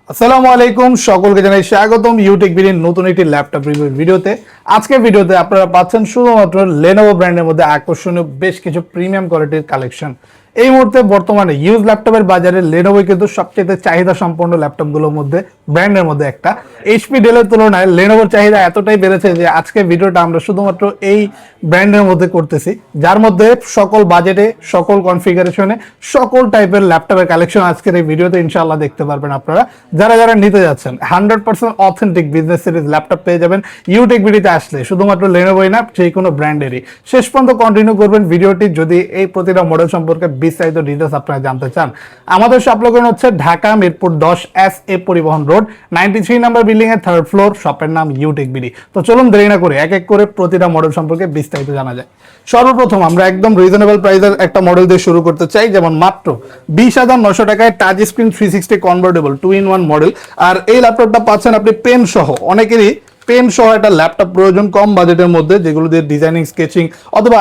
আসসালামু আলাইকুম, সকলকে জানাই স্বাগতম ইউটেক বিডির নতুন একটি ল্যাপটপ রিভিউ ভিডিওতে। আজকের ভিডিওতে আপনারা পাচ্ছেন শুধুমাত্র Lenovo ব্র্যান্ডের মধ্যে আকর্ষণীয় বেশ কিছু প্রিমিয়াম কোয়ালিটির কালেকশন। এই মুহূর্তে বর্তমানে ইউজ ল্যাপটপের বাজারে Lenovo কিন্তু সবচেয়ে চাহিদা সম্পন্ন ল্যাপটপগুলোর মধ্যে ব্র্যান্ডের মধ্যে একটা। এইচপি ডেলের তুলনায় Lenovoর চাহিদা এতটাই বেড়েছে যে আজকে ভিডিওটা আমরা শুধুমাত্র এই ব্র্যান্ডের মধ্যে করতেছি, যার মধ্যে সকল বাজেটে, সকল কনফিগারেশনে, সকল টাইপের ল্যাপটপের কালেকশন আজকের এই ভিডিওতে ইনশাআল্লাহ দেখতে পারবেন। আপনারা যারা যারা নিতে যাচ্ছেন 100% অথেন্টিক বিজনেস সিরিজ ল্যাপটপ পেয়ে যাবেন ইউটেক বিডিতে আসলে, শুধুমাত্র Lenovoই না, যে কোনো ব্র্যান্ডেরই। শেষ পর্যন্ত কন্টিনিউ করবেন ভিডিওটি যদি এই প্রতিটা মডেল সম্পর্কে বিস্তারিত ডিটেলস আপনারা জানতে চান। আমাদের শপ লোকেশন হচ্ছে ঢাকা মিরপুর 10 SA পরিবহন রোড 93 নাম্বার বিল্ডিং এর 3rd ফ্লোর। শপের নাম ইউটেক বিডি। তো চলুন দেরি না করে এক এক করে প্রতিটা মডেল সম্পর্কে বিস্তারিত জানা যায়। সর্বপ্রথম আমরা একদম রিজনেবল প্রাইসের একটা মডেল দিয়ে শুরু করতে চাই, যেমন মাত্র 20,900 টাকায় touch screen 360 convertible 2-in-1 model. আর এই ল্যাপটপটা পাচ্ছেন আপনি পেন সহ। অনেকেরই পেন সহ একটা ল্যাপটপ প্রয়োজন কম বাজেটের মধ্যে, যেগুলো দিয়ে ডিজাইনিং, স্কেচিং অথবা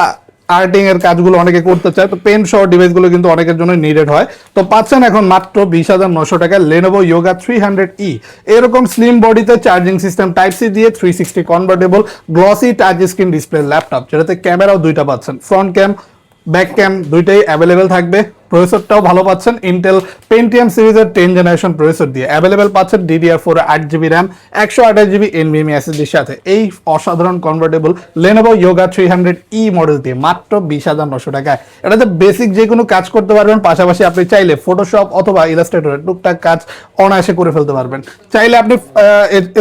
আর্টিং এর কাজগুলো অনেকে করতে চায়, তো পেন সহ ডিভাইসগুলো কিন্তু অনেকের জন্য নিডেড হয়। তো পাচ্ছেন এখন মাত্র 20,900 টাকায় Lenovo Yoga 300E। এরকম স্লিম বডিতে চার্জিং সিস্টেম টাইপ সি দিয়ে 360 convertible glossy touch screen display laptop, যেটাতে ক্যামেরাও দুইটা পাচ্ছেন, ফ্রন্ট ক্যাম, ব্যাক ক্যাম দুইটাই অ্যাভেলেবেল থাকবে। প্রসেসরটাও ভালো পাচ্ছেন, ইন্টেল পেন্টিয়াম সিরিজের 10 জেনারেশন প্রসেসর দিয়ে অ্যাভেলেবেল পাচ্ছেন। DDR4 8GB RAM, 128GB NVMe SSD সাথে এই অসাধারণ convertible Lenovo Yoga 300E model দিয়ে মাত্র 20,900 টাকায় এটাতে বেসিক যে কোনো কাজ করতে পারবেন। পাশাপাশি আপনি চাইলে ফটোশপ অথবা ইলাস্ট্রেটরের টুকটাক কাজ অনায়াসে করে ফেলতে পারবেন। চাইলে আপনি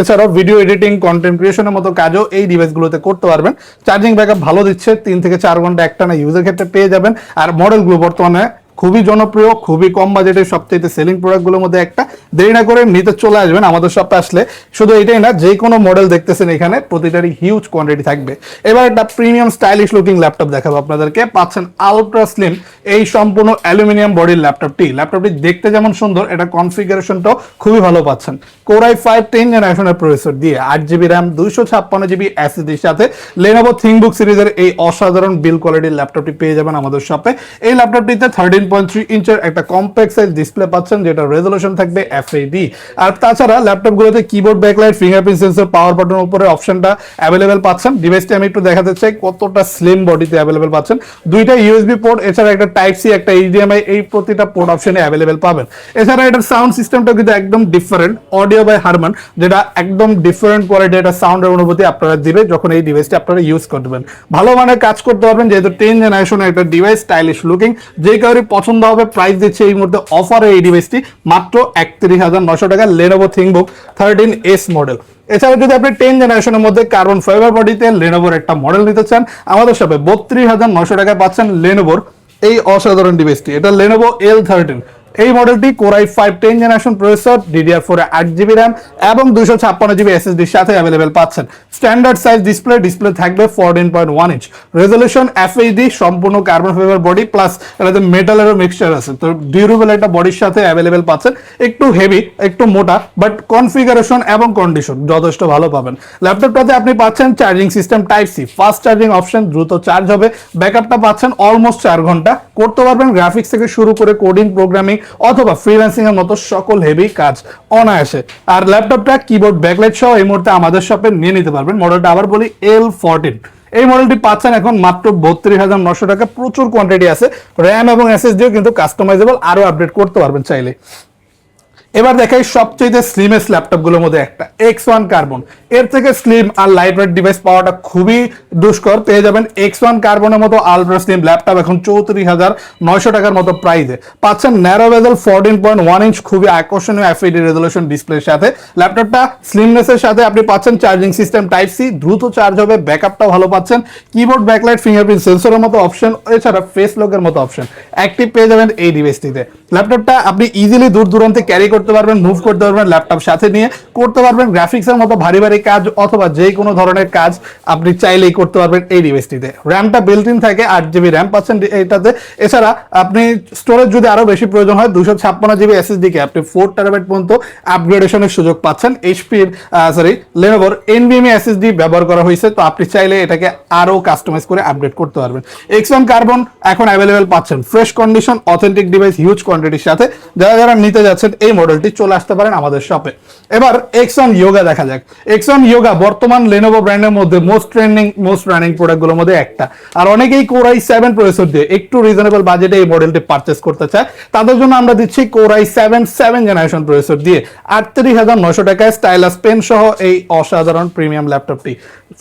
এছাড়াও ভিডিও এডিটিং, কন্টেন্ট ক্রিয়েশনের মতো কাজও এই ডিভাইসগুলোতে করতে পারবেন। চার্জিং ব্যাকআপ ভালো দিচ্ছে, 3 থেকে 4 ঘন্টা একটানা ইউজের ক্ষেত্রে পেয়ে যাবেন। আর মডেলগুলো বর্তমানে খুবই জনপ্রিয়, খুবই কম বাজেটের সবচেয়ে সেলিং প্রোডাক্টগুলোর মধ্যে একটা। দেরি না করে নিতে চলে আসবেন আমাদের শপে আসলে। শুধু এটাই না, যে কোনো মডেল দেখতেছেন এখানে প্রতিটারই হিউজ কোয়ান্টিটি থাকবে। এবার একটা প্রিমিয়াম স্টাইলিশ লুকিং ল্যাপটপ দেখাবো আপনাদেরকে। পাচ্ছেন আলট্রা স্লিম এই সম্পূর্ণ অ্যালুমিনিয়াম বডির ল্যাপটপটি দেখতে যেমন সুন্দর, এটা কনফিগারেশনটাও খুবই ভালো পাচ্ছেন। Core i5 10 জেনারেশনের প্রসেসর দিয়ে 8GB র্যাম, 256GB SSD সাথে Lenovo ThinkBook সিরিজের এই অসাধারণ বিল কোয়ালিটির ল্যাপটপটি পেয়ে যাবেন আমাদের শপে। এই ল্যাপটপটিতে 13.3 ইঞ্চের একটা কম্প্যাক্ট সাইজ ডিসপ্লে পাচ্ছেন, যেটা রেজোলিউশন থাকবে FAD। আর তাছাড়া ল্যাপটপগুলোতে কিবোর্ড, ব্যাকলাইট, ফিঙ্গারপ্রিন্ট সেন্সর, পাওয়ার বাটনের উপরে অপশনটা অ্যাভেলেবেল পাচ্ছেন। ডিভাইসটি আমি একটু দেখাতে চাই কতটা স্লিম বডিতে অ্যাভেলেবেল পাচ্ছেন। দুইটা USB পোর্ট, এছাড়া একটা টাইপ সি, একটা HDMI, এই প্রতিটা পোর্ট অপশনে অ্যাভেলেবেল পাবেন। এছাড়া এটার সাউন্ড সিস্টেমটা কিন্তু একদম ডিফারেন্ট, অডিও বাই হারমান, যেটা একদম ডিফারেন্ট কোয়ালিটি একটা সাউন্ডের অনুভূতি আপনারা দিবে যখন এই ডিভাইসটি আপনারা ইউজ করবেন। ভালো মানের কাজ করতে পারবেন, যেহেতু 10 জেনারেশনের একটা ডিভাইস, স্টাইলিশ লুকিং, যে কারোর পছন্দ হবে। প্রাইস দিচ্ছে এই মুহূর্তে অফারে এই ডিভাইসটি মাত্র 31,900 টাকা, Lenovo ThinkBook 13S মডেল। এছাড়া যদি আপনি 10 জেনারেশনের মধ্যে কার্বন ফাইবার বডিতে Lenovoর একটা মডেল নিতে চান, আমাদের শপে 32,900 টাকায় পাচ্ছেন Lenovoর এই অসাধারণ ডিভাইসটি। এটা Lenovo L13। এই মডেলটি Core i5 10 generation processor, DDR4 8GB RAM এবং 256GB SSD সাথে অ্যাভেলেবেল পাচ্ছেন। স্ট্যান্ডার্ড সাইজ ডিসপ্লে থাকবে 14.1 ইঞ্চ, রেজোলিউশন FHD, সম্পূর্ণ কার্বন ফাইবার বডি, প্লাস এটাতে মেটালেরও মিক্সচার আছে। তো ডিউরেবল একটা বডির সাথে অ্যাভেলেবেল পাচ্ছেন। একটু হেভি, একটু মোটা, বাট কনফিগারেশন এবং কন্ডিশন যথেষ্ট ভালো পাবেন। ল্যাপটপটাতে আপনি পাচ্ছেন charging system type C, fast charging option, দ্রুত চার্জ হবে। ব্যাকআপটা পাচ্ছেন অলমোস্ট 4 ঘন্টা। করতে পারবেন গ্রাফিক্স থেকে শুরু করে কোডিং, প্রোগ্রামিং অথবা ফ্রিল্যান্সিং এর মতো সকল হেভি কাজ অনায়াসে। আর ল্যাপটপটা কিবোর্ড, ব্যাকলাইট সহ এই মুহূর্তে আমাদের শপে নিয়ে নিতে পারবেন। মডেলটা আবার বলি L14। এই মডেলটি পাচ্ছেন এখন মাত্র 32,900 টাকা। প্রচুর কোয়ান্টিটি আছে, র্যাম এবং SSDও কিন্তু কাস্টমাইজেবল, আরো আপডেট করতে পারবেন চাইলে। এবার দেখাই সবচেয়ে স্লিমেস্ট ল্যাপটপগুলোর মধ্যে একটা, X1 কার্বন। এর থেকে স্লিম আর লাইট ওয়েট ডিভাইস পাওয়াটা খুবই দুষ্কর। পেয়ে যাবেন X1 কার্বনের মতো আলট্রা স্লিম ল্যাপটপ এখন 34,900 টাকার মতো প্রাইসে। পাচ্ছেন ন্যারো বেজেল 14.1 ইঞ্চ খুবই আকর্ষণীয় FHD রেজোলিউশন ডিসপ্লের সাথে। ল্যাপটপটা স্লিমনেসের সাথে আপনি পাচ্ছেন চার্জিং সিস্টেম টাইপ সি, দ্রুত চার্জ হবে। ব্যাকআপটাও ভালো পাচ্ছেন। কিবোর্ড, ব্যাকলাইট, ফিঙ্গারপ্রিন্ট সেন্সরের মতো অপশন, এছাড়া ফেস লকের মতো অপশন অ্যাক্টিভ পেয়ে যাবেন এই ডিভাইসটিতে। ল্যাপটপটা আপনি ইজিলি দূর দূরান্তে ক্যারি করতে পারবেন, মুভ করতে পারবেন, ল্যাপটপ সাথে নিয়ে করতে পারবেন গ্রাফিক্সের মতো ভারী ভারী কাজ অথবা যে কোনো ধরনের কাজ আপনি চাইলেই করতে পারবেন এই ডিভাইসটিতে। র্যামটা বিল্ট ইন থাকে, 8 GB র্যাম পাচ্ছেন এইটাতে। এছাড়া আপনি স্টোরেজ যদি আরো বেশি প্রয়োজন হয় 256 GB SSD কে আপনি 4 TB পর্যন্ত আপগ্রেডেশনের সুযোগ পাচ্ছেন। এইচপির লেনোভোর NVMe SSD ব্যবহার করা হয়েছে, তো আপনি চাইলে এটাকে আরো কাস্টমাইজ করে আপডেট করতে পারবেন। X1 কার্বন এখন অ্যাভেলেবেল পাচ্ছেন fresh condition authentic device huge কোয়ান্টিটির সাথে। যারা যারা নিতে যাচ্ছেন এই মডেলটি চলে আসতে পারেন আমাদের শপে। এবার X1 Yoga দেখা যাক। X1 Yoga বর্তমান লেনোভো ব্র্যান্ডের মধ্যে মোস্ট রানিং প্রোডাক্টগুলোর মধ্যে একটা। আর অনেকেই Core i7 প্রসেসর দিয়ে একটু রিজনেবল বাজেটে এই মডেলটি পারচেজ করতে চায়, তাদের জন্য আমরা দিচ্ছি Core i7 7th generation processor দিয়ে 38,900 টাকায় স্টাইলাস পেন সহ এই অসাধারণ প্রিমিয়াম ল্যাপটপটি।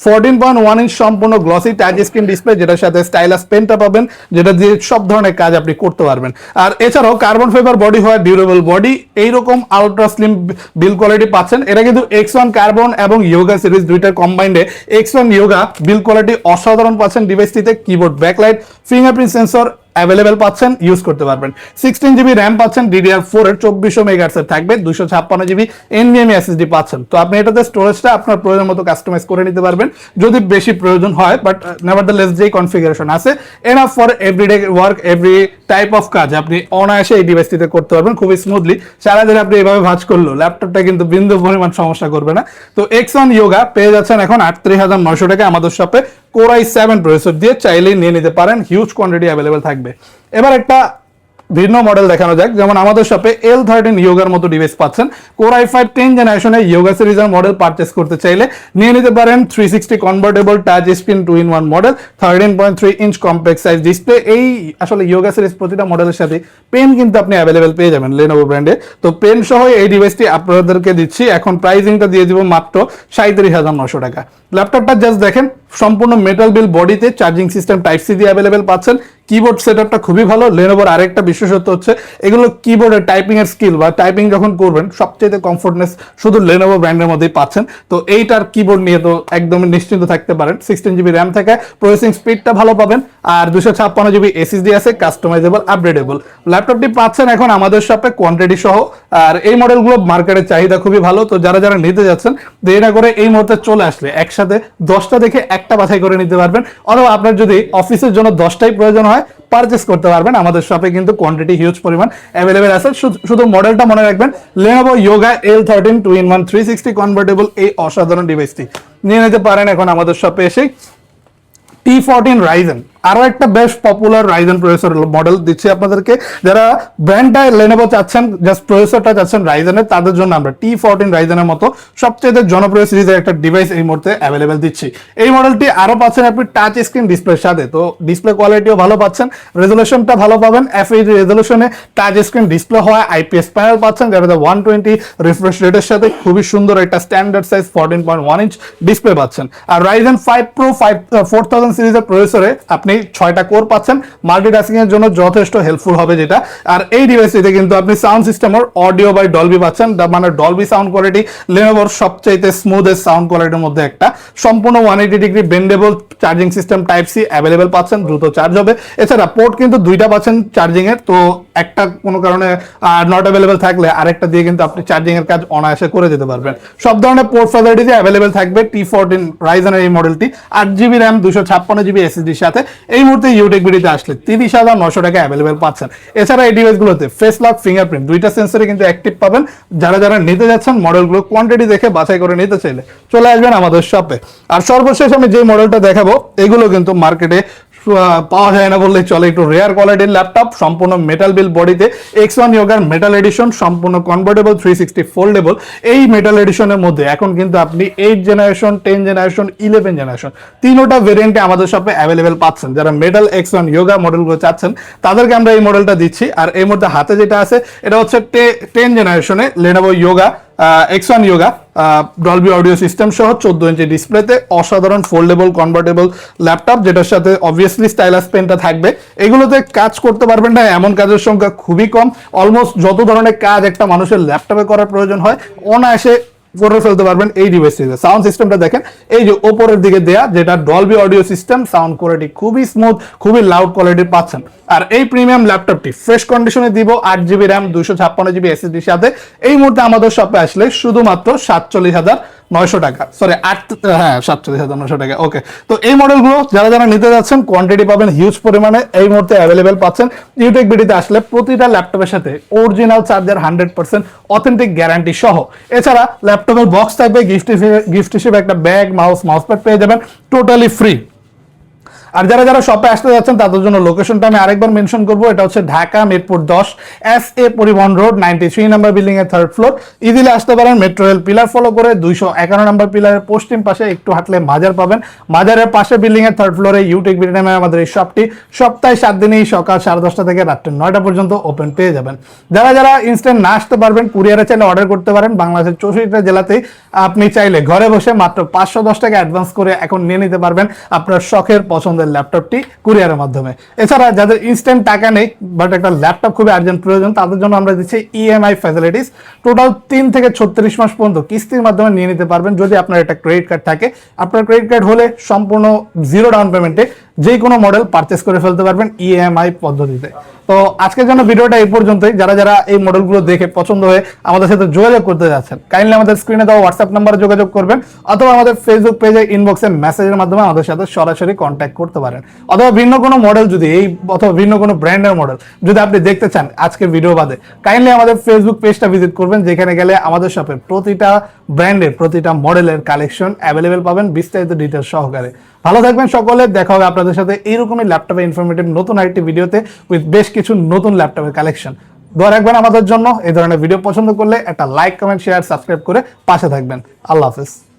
14.1 ইঞ্চ সম্পূর্ণ গ্লসি টাচ স্ক্রিন ডিসপ্লে, যেটার সাথে স্টাইলাস পেনটা পাবেন, যেটা দিয়ে সব ধরনের কাজ আপনি করতে পারবেন। আর এছাড়াও কার্বন ফাইবার বডি হয়, ডিউরেবল বডি, এইরকম আলট্রা স্লিম বিল কোয়ালিটি পাচ্ছেন। এটা কিন্তু X1 কার্বন এবং ইয়োগা সিরিজ দুইটার কম্বাইন্ডে X1 Yoga বিল কোয়ালিটি অসাধারণ পাচ্ছেন ডিভাইসটিতে। Keyboard backlight fingerprint sensor available পাচ্ছেন, ইউজ করতে পারবেন। 16 GB র্যাম পাচ্ছেন, DDR4 এর 2400 MHz এর থাকবে, 256 GB NVMe SSD পাচ্ছেন। তো আপনি এটাতে স্টোরেজটা আপনার প্রয়োজন মতো কাস্টমাইজ করে নিতে পারবেন যদি বেশি প্রয়োজন হয়, বাট নেভারদালেস যে কনফিগারেশন আছে enough for everyday work, every type of কাজ আপনি অনায়াসে এই ডিভাইসটিতে করতে পারবেন খুবই স্মুথলি। সারাদিন আপনি এভাবে ভাঁজ করলো ল্যাপটপটা কিন্তু বিন্দু পরিমাণ সমস্যা করবে না। তো X1 Yoga পেয়ে যাচ্ছেন এখন 38,900 টাকা আমাদের শপে Core i7 প্রসেসর দিয়ে, চাইলেই নিয়ে নিতে পারেন, হিউজ কোয়ান্টিটি অ্যাভেলেবেল থাকবে। এবার একটা ভিন্ন মডেল দেখানো যাক। যেমন আমাদের শপে L13 Yoga মতো ডিভাইস পাচ্ছেন। Core i5 10th জেনারেশনের Yoga সিরিজের মডেল পারচেজ করতে চাইলে নিয়ে নিতে পারেন। 360 convertible touch screen 2-in-1 model, 13.3 inch compact size display. এই আসলে Yoga সিরিজ প্রতিটা মডেলের সাথে পেন কিন্তু আপনি অ্যাভেলেবেল পেয়ে যাবেন লেনোভো ব্র্যান্ডে। তো পেন সহ এই ডিভাইসটি আপনাদেরকে দিচ্ছি, এখন প্রাইসিংটা দিয়ে দিব মাত্র 37,900 টাকা। ল্যাপটপটা জাস্ট দেখেন, সম্পূর্ণ মেটাল বিল বডিতে, চার্জিং সিস্টেম টাইপ সি দিয়ে অ্যাভেলেবেল পাচ্ছেন। কিবোর্ড সেটআপটা খুবই ভালো। লেনোভোর আরেকটা বিশেষত্ব হচ্ছে এগুলো কিবোর্ডের টাইপিং এর স্কিল বা টাইপিং যখন করবেন সবচেয়ে কমফোর্টনেস শুধু লেনোভো ব্র্যান্ডের মধ্যেই পাচ্ছেন। তো এইটার কিবোর্ড নিয়ে তো একদমই নিশ্চিন্ত থাকতে পারেন। 16 GB র্যাম থাকে, প্রসেসিং স্পিডটা ভালো পাবেন, আর 256 GB SSD আছে, কাস্টমাইজেবল আপগ্রেডেবল। ল্যাপটপটি পাচ্ছেন এখন আমাদের শপে কোয়ান্টিটি সহ। আর এই মডেলগুলো মার্কেটের চাহিদা খুবই ভালো, তো যারা যারা নিতে যাচ্ছেন দেরি না করে এই মুহূর্তে চলে আসলে একসাথে 10টা দেখে একটা বাছাই করে নিতে পারবেন, অথবা আপনার যদি অফিসের জন্য 10টাই প্রয়োজন হয় পারচেস করতে পারবেন। আমাদের শপে কিন্তু কোয়ান্টিটি হিউজ পরিমাণ অ্যাভেলেবেল আছে। শুধু মডেলটা মনে রাখবেন, Lenovo Yoga L13 2-in-1 360 convertible এই অসাধারণ ডিভাইসটি নিয়ে নিতে পারেন এখন আমাদের শপে এসে। T14 Ryzen আরো একটা বেশ পপুলার রাইজেন প্রসেসর মডেল দিচ্ছি আপনাদেরকে। যারা ব্র্যান্ডটা লেনোভো চাচ্ছেন, জাস্ট প্রসেসরটা চাচ্ছেন রাইজেনের, তাদের জন্য আমরা T14 রাইজেনের মতো সবচেয়ে জনপ্রিয় সিরিজের একটা ডিভাইস এই মুহূর্তে অ্যাভেলেবেল দিচ্ছি। এই মডেলটি আরো পাচ্ছেন আপনি টাচ স্ক্রিন ডিসপ্লের সাথে, তো ডিসপ্লে কোয়ালিটিও ভালো পাচ্ছেন, রেজলিউশনটা ভালো পাবেন, FHD রেজলিউশনে টাচ স্ক্রিন ডিসপ্লে হয়, IPS প্যানেল পাচ্ছেন, যেটাতে 120 রিফ্রেশ রেটের সাথে খুবই সুন্দর একটা স্ট্যান্ডার্ড সাইজ 14.1 ইঞ্চ ডিসপ্লে পাচ্ছেন। আর Ryzen 5 Pro 4000 সিরিজের প্রসেসরে আপনি 6টা কোর পাচ্ছেন, মাল্টিটাস্কিং এর জন্য যথেষ্ট হেল্পফুল হবে যেটা। আর এই ডিভাইসটিতে কিন্তু আপনি সাউন্ড সিস্টেমের অডিও বাই ডলবি পাচ্ছেন, মানে ডলবি সাউন্ড কোয়ালিটি লেনোভোর সবচাইতে স্মুথেস্ট সাউন্ড কোয়ালিটির মধ্যে একটা। সম্পূর্ণ 180 degree bendable charging system type C available পাচ্ছেন, দ্রুত চার্জ হবে। এছাড়া পোর্ট কিন্তু দুইটা পাচ্ছেন চার্জিং এর, তো একটা কোনো কারণে নট অ্যাভেলেবেল থাকলে আরেকটা দিয়ে কিন্তু আপনি চার্জিং এর কাজ অনায়াসে করে যেতে পারবেন। সব ধরনের পোর্ট ফ্যাসিলিটি অ্যাভেলেবেল থাকবে T14 রাইজেনের এই মডেলটি। 8GB র্যাম 256 GB SSD সাথে এই মুহূর্তে ইউটেক ভিডিওতে আসলে 30,900 টাকা অ্যাভেলেবেল পাচ্ছেন। এছাড়া এই ডিভাইসগুলোতে ফেস লক, ফিঙ্গারপ্রিন্ট দুইটা সেন্সরে কিন্তু অ্যাক্টিভ পাবেন। যারা যারা নিতে যাচ্ছেন মডেলগুলো কোয়ান্টিটি দেখে বাছাই করে নিতে চাইলে চলে আসবেন আমাদের শপে। আর সর্বশেষ আমি যে মডেলটা দেখাবো এগুলো কিন্তু মার্কেটে পাওয়া যায় না বললেই চলে, একটু রেয়ার কোয়ালিটির ল্যাপটপ, সম্পূর্ণ মেটাল বিল বডিতে। X1 Yoga মেটাল এডিশন, সম্পূর্ণ কনভার্টেবল 360 ফোল্ডেবল। এই মেটাল এডিশনের মধ্যে এখন কিন্তু আপনি 8 জেনারেশন, 10 জেনারেশন, 11 জেনারেশন তিনোটা ভেরিয়েন্টে আমাদের শপে অ্যাভেলেবেল পাচ্ছেন। যারা মেটাল X1 Yoga মডেলগুলো চাচ্ছেন তাদেরকে আমরা এই মডেলটা দিচ্ছি। আর এই মধ্যে হাতে যেটা আছে এটা হচ্ছে 10 জেনারেশনে Lenovo Yoga X1 Yoga Dolby audio system সহ 14 ইঞ্চি ডিসপ্লেতে অসাধারণ ফোল্ডেবল কনভার্টেবল ল্যাপটপ, যেটার সাথে অবভিয়াসলি স্টাইলাস পেনটা থাকবে। এগুলোতে কাজ করতে পারবেন না এমন কাজের সংখ্যা খুবই কম। অলমোস্ট যত ধরনের কাজ একটা মানুষের ল্যাপটপে করার প্রয়োজন হয় অনায়াসে করে ফেলতে পারবেন এই ডিভাইসটিতে। সাউন্ড সিস্টেমটা দেখেন, এই যে ওপরের দিকে দেয়া যেটা Dolby audio system, sound quality খুবই স্মুথ, খুবই লাউড কোয়ালিটির পাচ্ছেন। আর এই প্রিমিয়াম ল্যাপটপটি ফ্রেশ কন্ডিশনে দিব 8GB র্যাম 256 GB SSD সাথে। এই মুহূর্তে আমাদের শপে আসলে শুধুমাত্র 47,900 টাকা, সরি 47,900 টাকা। ওকে, তো এই মডেলগুলো যারা যারা নিতে যাচ্ছেন কোয়ান্টিটি পাবেন হিউজ পরিমাণে, এই মুহূর্তে অ্যাভেলেবেল পাচ্ছেন। ইউটেক বিডিতে আসলে প্রতিটা ল্যাপটপের সাথে অরিজিনাল চার্জার 100% অথেন্টিক গ্যারান্টি সহ, এছাড়া ল্যাপটপের বক্স টাইপে গিফট হিসেবে একটা ব্যাগ, মাউসপ্যাড পেয়ে যাবেন টোটালি ফ্রি। আর যারা যারা শপে আসতে যাচ্ছেন তাদের জন্য লোকেশনটা আমি আরেকবার মেনশন করবো, এটা হচ্ছে ঢাকা মিরপুর 10 SA পরিবহন রোড 93 নাম্বার বিল্ডিং এর 3rd ফ্লোর। ইজিলি আসতে পারেন মেট্রো রেল পিলার ফলো করে 211 নাম্বার পিলারের পশ্চিম পাশে একটু হাঁটলে মাজার পাবেন, মাজারের পাশে বিল্ডিং এর 3rd ফ্লোরে ইউটেক বিডি নামে আমাদের এই শপটি সপ্তাহে 7 দিনই সকাল 10:30 থেকে রাত 9টা পর্যন্ত ওপেন পেয়ে যাবেন। যারা যারা ইনস্ট্যান্ট না আসতে পারবেন কুরিয়ারে চাইলে অর্ডার করতে পারেন, বাংলাদেশের 64টা জেলাতেই আপনি চাইলে ঘরে বসে মাত্র 510 টাকা অ্যাডভান্স করে এখন নিয়ে নিতে পারবেন আপনার শখের পছন্দের ল্যাপটপটি কুরিয়ারের মাধ্যমে। এছাড়া যাদের ইনস্ট্যান্ট টাকা নেই বাট একটা ল্যাপটপ খুবই আর্জেন্ট প্রয়োজন, তাদের জন্য আমরা দিচ্ছি EMI ফ্যাসিলিটিস। টোটাল 3 থেকে 36 মাস পর্যন্ত কিস্তির মাধ্যমে নিয়ে নিতে পারবেন যদি আপনার একটা ক্রেডিট কার্ড থাকে। আপনার ক্রেডিট কার্ড হলে সম্পূর্ণ 0 ডাউন পেমেন্টে যে কোনো মডেল পারচেস করে ফেলতে পারবেন EMI পদ্ধতিতে। তো আজকের জন্য ভিডিওটা এই পর্যন্তই। যারা যারা এই মডেলগুলো দেখে পছন্দ হয়ে আমাদের সাথে যোগাযোগ করতে যাচ্ছেন কাইন্ডলি আমাদের স্ক্রিনে দেওয়া হোয়াটসঅ্যাপ নাম্বারে যোগাযোগ করবেন, অথবা আমাদের ফেসবুক পেজে ইনবক্সে মেসেজের মাধ্যমে আমাদের সাথে সরাসরি কন্ট্যাক্ট করতে পারেন। অথবা ভিন্ন কোনো মডেল যদি অথবা ভিন্ন কোনো ব্র্যান্ডের মডেল যদি আপনি দেখতে চান আজকের ভিডিও বাদে, কাইন্ডলি আমাদের ফেসবুক পেজটা ভিজিট করবেন, যেখানে গেলে আমাদের শপে প্রতিটা ব্র্যান্ডের প্রতিটা মডেলের কালেকশন অ্যাভেলেবেল পাবেন বিস্তারিত ডিটেলস সহকারে। ভালো থাকবেন সকলে, দেখা হবে আপনাদের সাথে এইরকমই ল্যাপটপে ইনফরমেটিভ নতুন আরেকটি ভিডিওতে উইথ বেশ কিছু নতুন ল্যাপটপের কালেকশন। দোয়া রাখবেন আমাদের জন্য। এই ধরনের ভিডিও পছন্দ করলে একটা লাইক, কমেন্ট, শেয়ার, সাবস্ক্রাইব করে পাশে থাকবেন। আল্লাহ হাফেজ।